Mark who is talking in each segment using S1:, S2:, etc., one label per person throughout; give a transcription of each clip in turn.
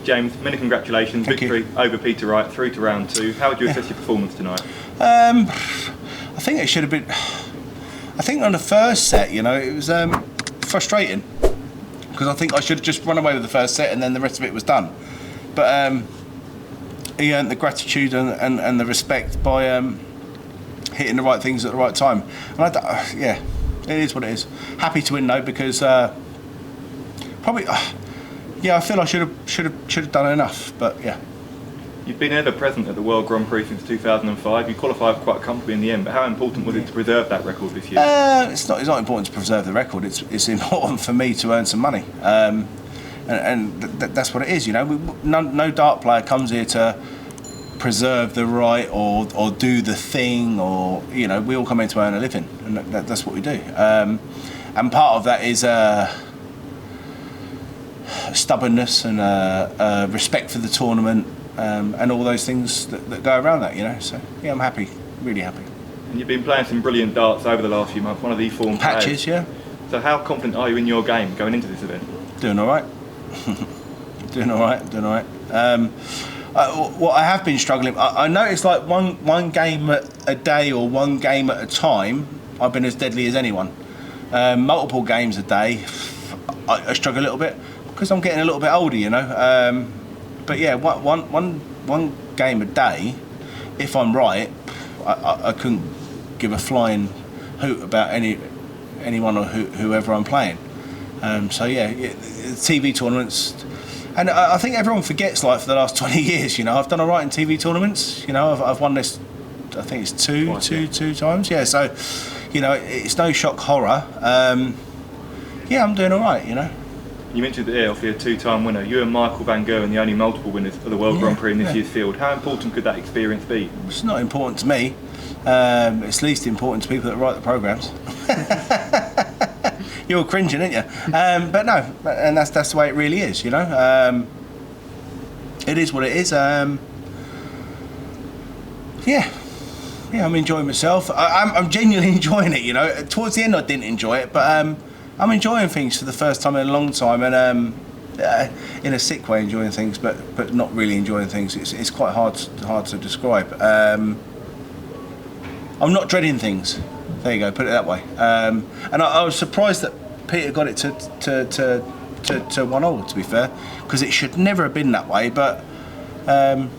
S1: James, many congratulations.
S2: Thank
S1: Victory
S2: you.
S1: over Peter Wright through to round 2. How would you assess your performance tonight?
S2: I think it should have been. I think on the first set, you know, it was frustrating because I think I should have just run away with the first set and then the rest of it was done. But he earned the gratitude and the respect by hitting the right things at the right time. And yeah, it is what it is. Happy to win though because probably. Yeah, I feel I should have done enough, but yeah.
S1: You've been ever present at the World Grand Prix since 2005. You qualified quite comfortably in the end, but how important was it to preserve that record this year?
S2: It's not important to preserve the record. It's important for me to earn some money, and that's what it is. You know, no dart player comes here to preserve the right or do the thing, or you know, we all come here to earn a living, and that's what we do. And part of that is. Stubbornness and respect for the tournament and all those things that go around that, you know. So yeah, I'm happy, really happy.
S1: And you've been playing some brilliant darts over the last few months. One of the form
S2: patches,
S1: players.
S2: Yeah.
S1: So how confident are you in your game going into this event?
S2: Doing all right. Doing all right. What I have been struggling. I noticed like one game a day or one game at a time. I've been as deadly as anyone. Multiple games a day. I struggle a little bit. Because I'm getting a little bit older, you know. But yeah, one game a day, if I'm right, I couldn't give a flying hoot about anyone or whoever I'm playing. So yeah, TV tournaments, and I think everyone forgets like for the last 20 years, you know, I've done all right in TV tournaments. You know, I've won this, I think it's two times. Yeah, so you know, it's no shock horror. Yeah, I'm doing all right, you know.
S1: You mentioned that obviously a 2-time winner. You and Michael van Gerwen, the only multiple winners for the World Grand Prix in this year's field. How important could that experience be?
S2: It's not important to me. It's least important to people that write the programmes. You're all cringing, aren't you? But no, and that's the way it really is, you know. It is what it is. Yeah, I'm enjoying myself. I'm genuinely enjoying it, you know. Towards the end I didn't enjoy it, but I'm enjoying things for the first time in a long time, and in a sick way enjoying things, but not really enjoying things. It's quite hard to describe. I'm not dreading things. There you go. Put it that way. And I was surprised that Peter got it to 1-1. To be fair, because it should never have been that way. But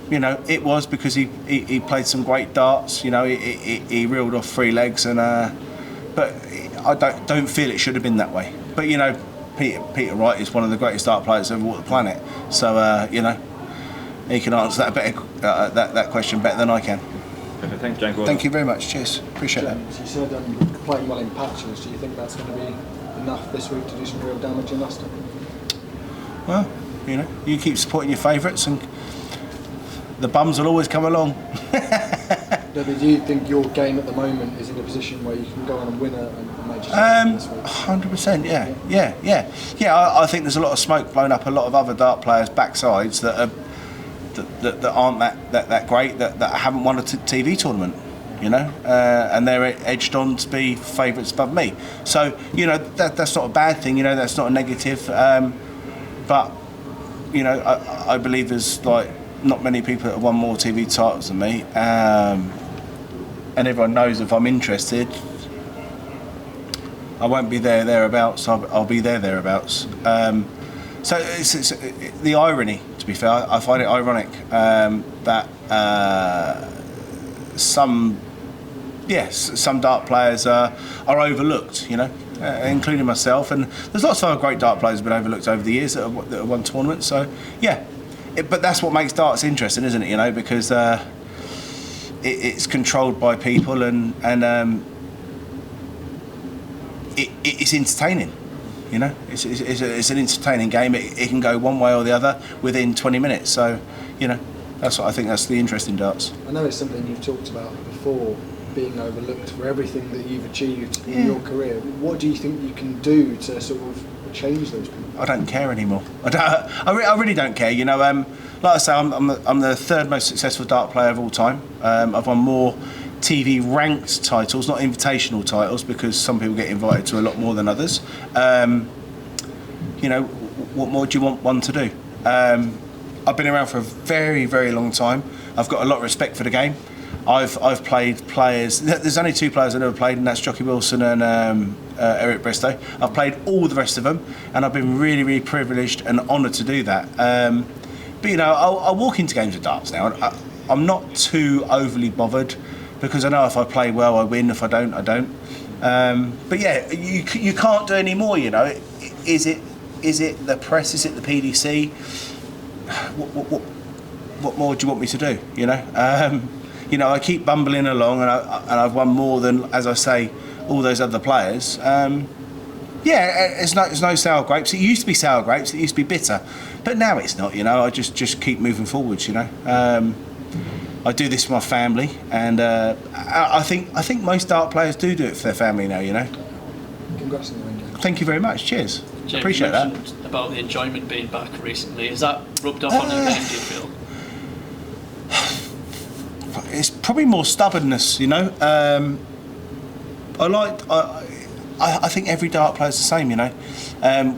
S2: you know, it was because he played some great darts. You know, he reeled off 3 legs, and but I don't feel it should have been that way. But you know, Peter Wright is one of the greatest dart players ever walked the planet. So you know, he can answer that question better than I can.
S1: Perfect. Thanks, James.
S2: Thank you very much. Cheers. Appreciate
S3: James, you said playing well in patches. Do you think that's going to be enough this week to do some real damage in Leicester?
S2: Well, you know, you keep supporting your favourites, and the bums will always come along.
S3: Do you think your game at the moment is in a position where you can go on and win a major this week?
S2: 100%, yeah. I think there's a lot of smoke blown up a lot of other dart players' backsides that aren't that great, that haven't won a TV tournament, you know, and they're edged on to be favourites above me. So you know, that's not a bad thing, you know, that's not a negative. But you know, I believe there's like not many people that have won more TV titles than me, and everyone knows if I'm interested, I won't be thereabouts. I'll be thereabouts. So it's the irony. To be fair, I find it ironic that some dart players are overlooked. You know, including myself. And there's lots of other great dart players who've been overlooked over the years that have won tournaments. So yeah. But that's what makes darts interesting, isn't it? You know, because it's controlled by people, and it's entertaining. You know, it's an entertaining game. It can go one way or the other within 20 minutes. So, you know, that's what I think. That's the interest in darts.
S3: I know it's something you've talked about before, being overlooked for everything that you've achieved in your career. What do you think you can do to sort of change those people?
S2: I don't care anymore. I really don't care. You know, like I say, I'm the third most successful dart player of all time. I've won more TV ranked titles, not invitational titles, because some people get invited to a lot more than others. You know, what more do you want one to do? I've been around for a very, very long time. I've got a lot of respect for the game. I've played players. There's only 2 players I've never played, and that's Jockey Wilson and Eric Bristow. I've played all the rest of them, and I've been really, really privileged and honoured to do that. But you know, I'll walk into games of darts now. I'm not too overly bothered because I know if I play well, I win. If I don't, I don't. But yeah, you can't do any more. You know, is it the press? Is it the PDC? What more do you want me to do? You know. You know, I keep bumbling along, and I've won more than, as I say, all those other players. Yeah, it's no sour grapes. It used to be sour grapes. It used to be bitter, but now it's not. You know, I just keep moving forwards. You know, I do this for my family, and I think most dart players do it for their family now. You know.
S3: Congrats on the win, James.
S2: Thank you very much. Cheers.
S4: James,
S2: Appreciate
S4: you
S2: that.
S4: mentioned about the enjoyment being back recently. Has that rubbed off on your game, do you feel?
S2: It's probably more stubbornness, you know. I think every dart player's the same, you know.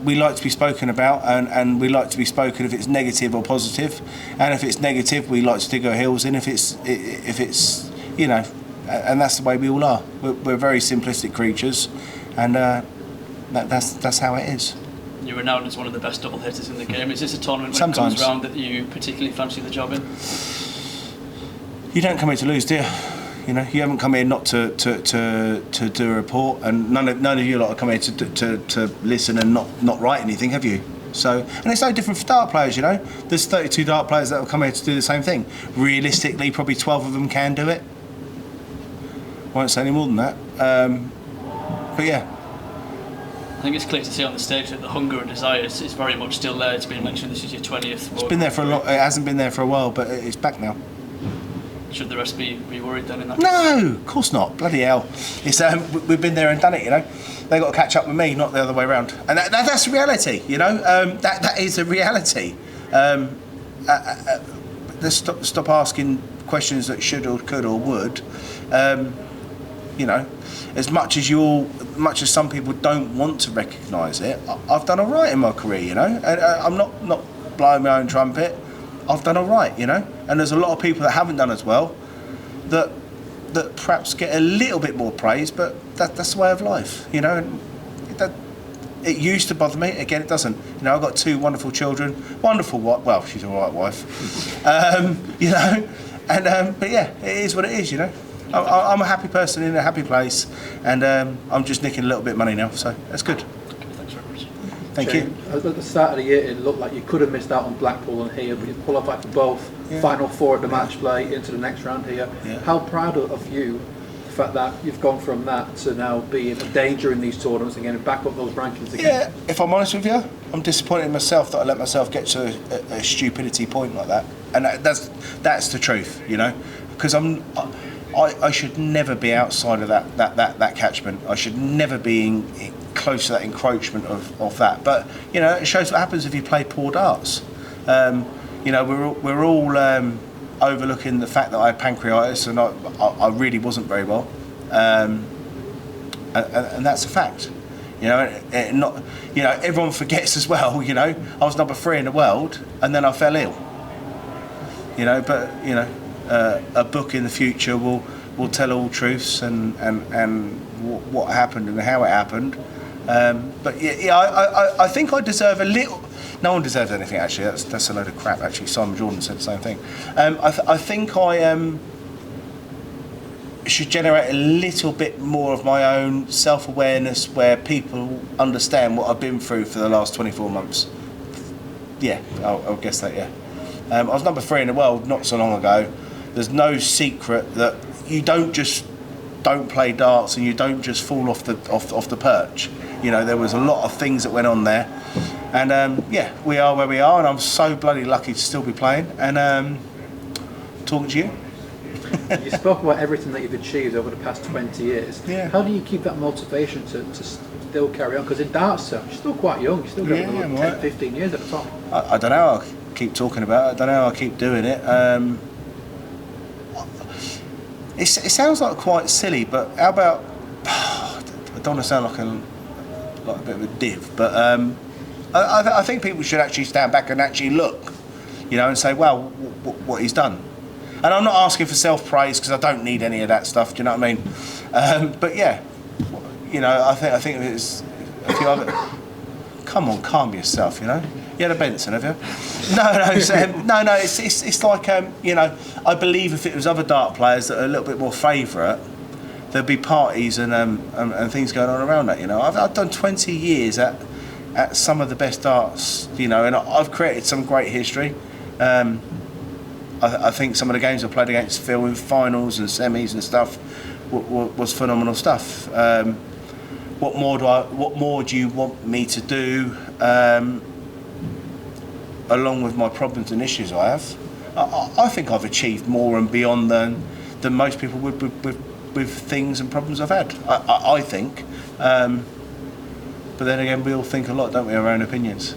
S2: We like to be spoken about, and we like to be spoken if it's negative or positive, and if it's negative, we like to dig our heels in. If it's you know, and that's the way we all are. We're very simplistic creatures, and that's how it is.
S4: You're renowned as one of the best double hitters in the game. Is this a tournament when
S2: Sometimes.
S4: it comes round that you particularly fancy the job in?
S2: You don't come here to lose, do you? You know, you haven't come here not to do a report, and none of you lot have come here to listen and not write anything, have you? So, and it's no different for dart players, you know. There's 32 dart players that have come here to do the same thing. Realistically, probably 12 of them can do it. I won't say any more than that. But yeah.
S4: I think it's clear to see on the stage that the hunger and desire is very much still there. It's been mentioned this is your 20th.
S2: It's been there for a long. It hasn't been there for a while, but it's back now.
S4: Should the rest be worried then in that?
S2: No, of course not. Bloody hell! It's we've been there and done it. You know, they got to catch up with me, not the other way around. And that's the reality. You know, that is a reality. Let's stop asking questions that should or could or would. You know, as much as some people don't want to recognise it, I've done all right in my career. You know, and I'm not blowing my own trumpet. I've done all right, you know, and there's a lot of people that haven't done as well, that perhaps get a little bit more praise, but that's the way of life, you know. And it used to bother me. Again, it doesn't. You know, I've got 2 wonderful children, wonderful wife. Well, she's all right wife, you know. And but yeah, it is what it is, you know. I'm a happy person in a happy place, and I'm just nicking a little bit of money now, so that's good.
S4: Thanks very much.
S2: Thank you.
S5: At the start of the year, it looked like you could have missed out on Blackpool and here, but you qualified for both.
S2: Yeah.
S5: Final 4 at the match play into the next round here.
S2: Yeah.
S5: How proud of you, the fact that you've gone from that to now being a danger in these tournaments and getting back up those rankings again?
S2: Yeah, if I'm honest with you, I'm disappointed in myself that I let myself get to a stupidity point like that, and that's the truth, you know, because I should never be outside of that catchment. I should never be close to that encroachment of that. But you know, it shows what happens if you play poor darts. You know, we're all overlooking the fact that I had pancreatitis and I really wasn't very well, and that's a fact. You know, not, you know, everyone forgets as well. You know, I was number 3 in the world, and then I fell ill. You know, but you know, a book in the future will tell all truths and what happened and how it happened. But yeah, I think I deserve a little. No one deserves anything, actually. That's a load of crap. Actually, Simon Jordan said the same thing. I think I should generate a little bit more of my own self-awareness, where people understand what I've been through for the last 24 months. Yeah, I'll guess that. Yeah, I was number 3 in the world not so long ago. There's no secret that you don't play darts and you don't just fall off the perch. You know, there was a lot of things that went on there, and yeah, we are where we are, and I'm so bloody lucky to still be playing and talking to you.
S5: You spoke about everything that you've achieved over the past 20 years.
S2: Yeah.
S5: How do you keep that motivation to still carry on? Because in darts, you're still quite young. You're still got
S2: Yeah,
S5: 10,
S2: right.
S5: 15 years at the top.
S2: I don't know how I keep talking about it. I don't know how I keep doing it. It sounds like quite silly, but how about... I don't want to sound like a bit of a div, but I think people should actually stand back and actually look you know, and say, well, what he's done. And I'm not asking for self-praise because I don't need any of that stuff. Do you know what I mean? But yeah, you know, I think it's a few other. Come on, calm yourself. You know, you had a Benson, have you? No. It's like you know, I believe if it was other dart players that are a little bit more favourite, there'd be parties and things going on around that. You know, I've done 20 years at some of the best darts. You know, and I've created some great history. I think some of the games I played against Phil in finals and semis and stuff was phenomenal stuff. What more do you want me to do? Along with my problems and issues I have, I think I've achieved more and beyond than most people would with things and problems I've had. I think, but then again, we all think a lot, don't we? Our own opinions,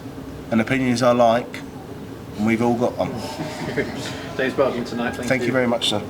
S2: and opinions I like, and we've all got them.
S5: James Baldwin tonight.
S2: Thank you very much, sir.